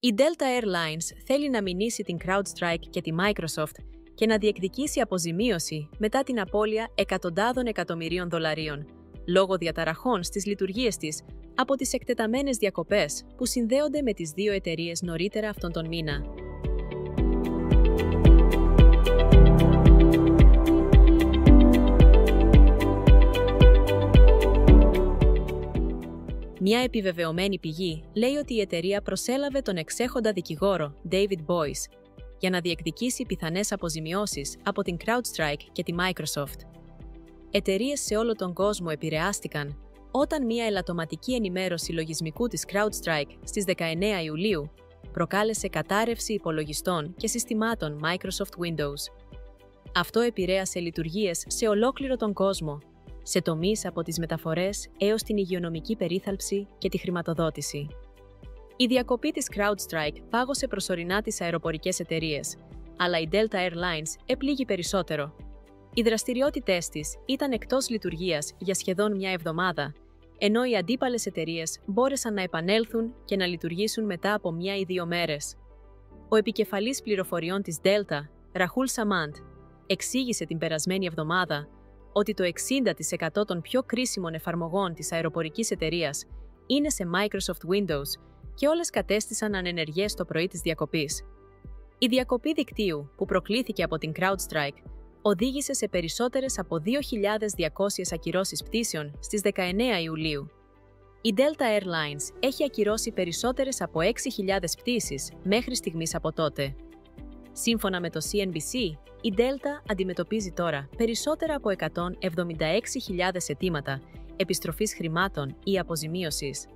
Η Delta Airlines θέλει να μηνύσει την CrowdStrike και τη Microsoft και να διεκδικήσει αποζημίωση μετά την απώλεια εκατοντάδων εκατομμυρίων δολαρίων, λόγω διαταραχών στις λειτουργίες της από τις εκτεταμένες διακοπές που συνδέονται με τις δύο εταιρείες νωρίτερα αυτόν τον μήνα. Μια επιβεβαιωμένη πηγή λέει ότι η εταιρεία προσέλαβε τον εξέχοντα δικηγόρο David Boies για να διεκδικήσει πιθανές αποζημιώσεις από την CrowdStrike και τη Microsoft. Εταιρείες σε όλο τον κόσμο επηρεάστηκαν όταν μια ελαττωματική ενημέρωση λογισμικού της CrowdStrike στις 19 Ιουλίου προκάλεσε κατάρρευση υπολογιστών και συστημάτων Microsoft Windows. Αυτό επηρέασε λειτουργίες σε ολόκληρο τον κόσμο, σε τομείς από τις μεταφορές έως την υγειονομική περίθαλψη και τη χρηματοδότηση. Η διακοπή της CrowdStrike πάγωσε προσωρινά τις αεροπορικές εταιρείες, αλλά η Delta Airlines επλήγει περισσότερο. Οι δραστηριότητές της ήταν εκτός λειτουργίας για σχεδόν μια εβδομάδα, ενώ οι αντίπαλες εταιρείες μπόρεσαν να επανέλθουν και να λειτουργήσουν μετά από μια ή 2 μέρες. Ο επικεφαλής πληροφοριών της Delta, Rahul Samant, εξήγησε την περασμένη εβδομάδα ότι το 60% των πιο κρίσιμων εφαρμογών της αεροπορικής εταιρείας είναι σε Microsoft Windows και όλες κατέστησαν ανενεργές το πρωί της διακοπής. Η διακοπή δικτύου που προκλήθηκε από την CrowdStrike οδήγησε σε περισσότερες από 2.200 ακυρώσεις πτήσεων στις 19 Ιουλίου. Η Delta Airlines έχει ακυρώσει περισσότερες από 6.000 πτήσεις μέχρι στιγμής από τότε. Σύμφωνα με το CNBC, η Delta αντιμετωπίζει τώρα περισσότερα από 176.000 αιτήματα επιστροφής χρημάτων ή αποζημίωσης.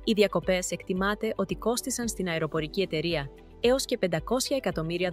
Οι διακοπές εκτιμάται ότι κόστισαν στην αεροπορική εταιρεία έως και $500 εκατομμύρια.